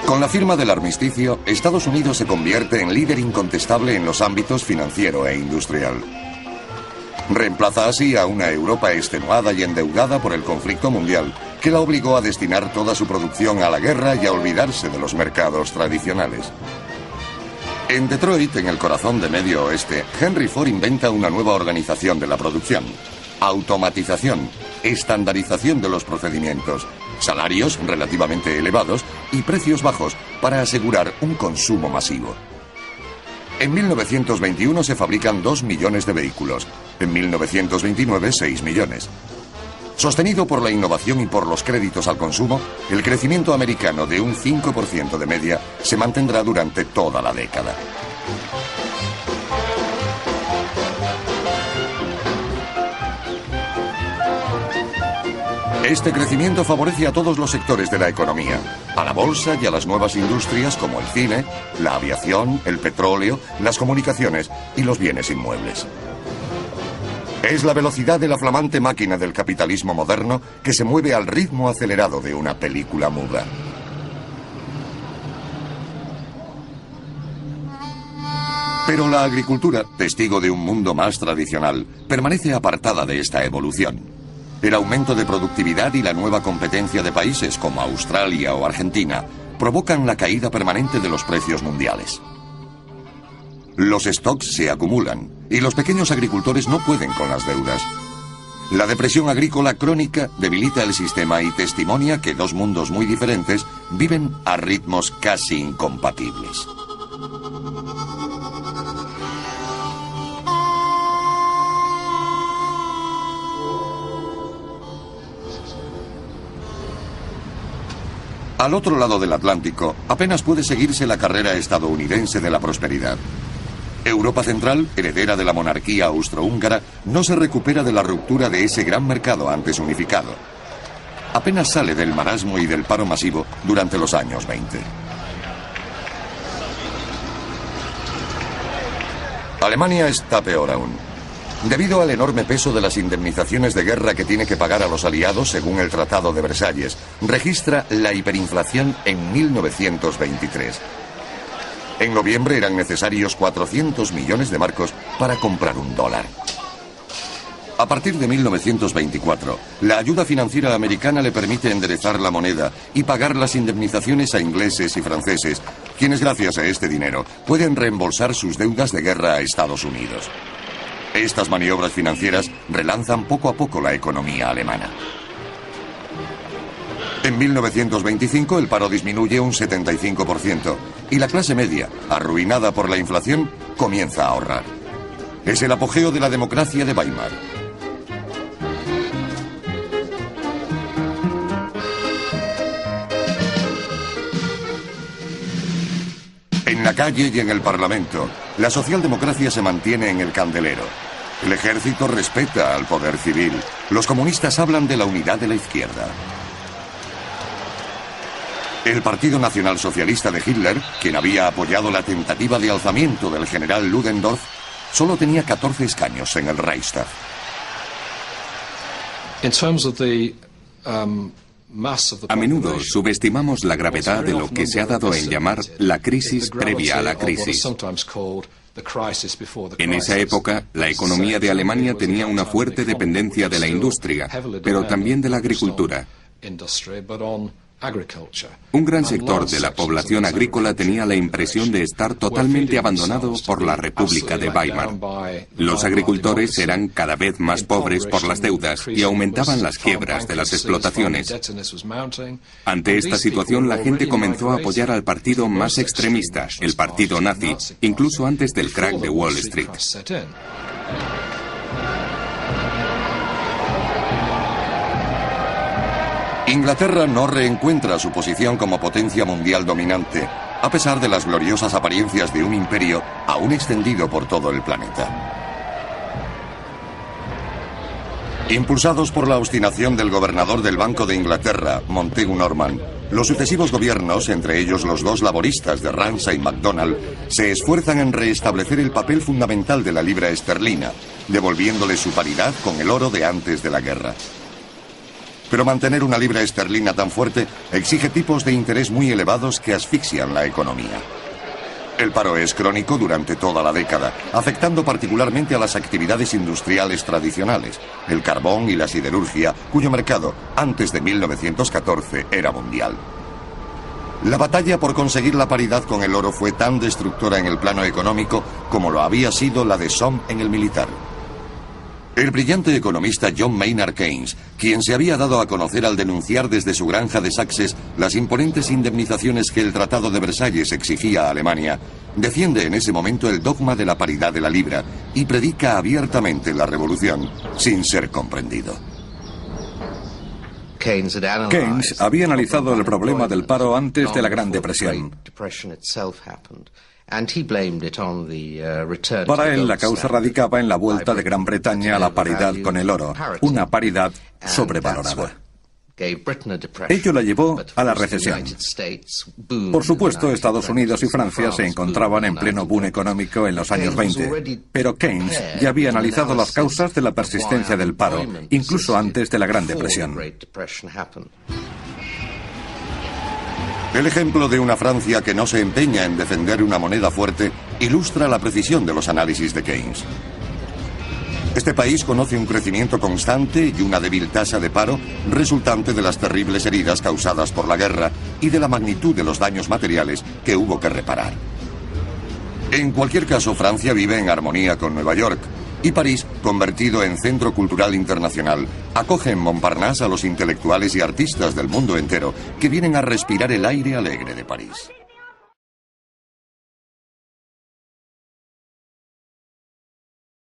Con la firma del armisticio, Estados Unidos se convierte en líder incontestable en los ámbitos financiero e industrial. Reemplaza así a una Europa extenuada y endeudada por el conflicto mundial, que la obligó a destinar toda su producción a la guerra y a olvidarse de los mercados tradicionales. En Detroit, en el corazón de Medio Oeste, Henry Ford inventa una nueva organización de la producción: automatización, estandarización de los procedimientos, salarios relativamente elevados y precios bajos para asegurar un consumo masivo. En 1921 se fabrican 2 millones de vehículos, en 1929 6 millones. Sostenido por la innovación y por los créditos al consumo, el crecimiento americano de un 5% de media se mantendrá durante toda la década. Este crecimiento favorece a todos los sectores de la economía, a la bolsa y a las nuevas industrias como el cine, la aviación, el petróleo, las comunicaciones y los bienes inmuebles. Es la velocidad de la flamante máquina del capitalismo moderno que se mueve al ritmo acelerado de una película muda. Pero la agricultura, testigo de un mundo más tradicional, permanece apartada de esta evolución. El aumento de productividad y la nueva competencia de países como Australia o Argentina provocan la caída permanente de los precios mundiales. Los stocks se acumulan y los pequeños agricultores no pueden con las deudas. La depresión agrícola crónica debilita el sistema y testimonia que dos mundos muy diferentes viven a ritmos casi incompatibles. Al otro lado del Atlántico, apenas puede seguirse la carrera estadounidense de la prosperidad. Europa Central, heredera de la monarquía austrohúngara, no se recupera de la ruptura de ese gran mercado antes unificado. Apenas sale del marasmo y del paro masivo durante los años 20. Alemania está peor aún. Debido al enorme peso de las indemnizaciones de guerra que tiene que pagar a los aliados según el Tratado de Versalles, registra la hiperinflación en 1923. En noviembre eran necesarios 400 millones de marcos para comprar un dólar. A partir de 1924, la ayuda financiera americana le permite enderezar la moneda y pagar las indemnizaciones a ingleses y franceses, quienes gracias a este dinero pueden reembolsar sus deudas de guerra a Estados Unidos. Estas maniobras financieras relanzan poco a poco la economía alemana. En 1925 el paro disminuye un 75% y la clase media, arruinada por la inflación, comienza a ahorrar. Es el apogeo de la democracia de Weimar. En la calle y en el Parlamento, la socialdemocracia se mantiene en el candelero. El ejército respeta al poder civil. Los comunistas hablan de la unidad de la izquierda. El Partido Nacional Socialista de Hitler, quien había apoyado la tentativa de alzamiento del general Ludendorff, solo tenía 14 escaños en el Reichstag. A menudo subestimamos la gravedad de lo que se ha dado en llamar la crisis previa a la crisis. En esa época, la economía de Alemania tenía una fuerte dependencia de la industria, pero también de la agricultura. Un gran sector de la población agrícola tenía la impresión de estar totalmente abandonado por la República de Weimar. Los agricultores eran cada vez más pobres por las deudas y aumentaban las quiebras de las explotaciones. Ante esta situación, la gente comenzó a apoyar al partido más extremista, el partido nazi, incluso antes del crack de Wall Street. Inglaterra no reencuentra su posición como potencia mundial dominante, a pesar de las gloriosas apariencias de un imperio aún extendido por todo el planeta. Impulsados por la obstinación del gobernador del Banco de Inglaterra, Montagu Norman, los sucesivos gobiernos, entre ellos los dos laboristas de Ramsay y MacDonald, se esfuerzan en restablecer el papel fundamental de la libra esterlina, devolviéndole su paridad con el oro de antes de la guerra. Pero mantener una libra esterlina tan fuerte exige tipos de interés muy elevados que asfixian la economía. El paro es crónico durante toda la década, afectando particularmente a las actividades industriales tradicionales, el carbón y la siderurgia, cuyo mercado, antes de 1914, era mundial. La batalla por conseguir la paridad con el oro fue tan destructora en el plano económico como lo había sido la de Somme en el militar. El brillante economista John Maynard Keynes, quien se había dado a conocer al denunciar desde su granja de Sussex las imponentes indemnizaciones que el Tratado de Versalles exigía a Alemania, defiende en ese momento el dogma de la paridad de la libra y predica abiertamente la revolución, sin ser comprendido. Keynes había analizado el problema del paro antes de la Gran Depresión. Para él, la causa radicaba en la vuelta de Gran Bretaña a la paridad con el oro, una paridad sobrevalorada. Ello la llevó a la recesión. Por supuesto, Estados Unidos y Francia se encontraban en pleno boom económico en los años 20, pero Keynes ya había analizado las causas de la persistencia del paro, incluso antes de la Gran Depresión. El ejemplo de una Francia que no se empeña en defender una moneda fuerte ilustra la precisión de los análisis de Keynes. Este país conoce un crecimiento constante y una débil tasa de paro resultante de las terribles heridas causadas por la guerra y de la magnitud de los daños materiales que hubo que reparar. En cualquier caso, Francia vive en armonía con Nueva York y París, convertido en centro cultural internacional, acoge en Montparnasse a los intelectuales y artistas del mundo entero que vienen a respirar el aire alegre de París.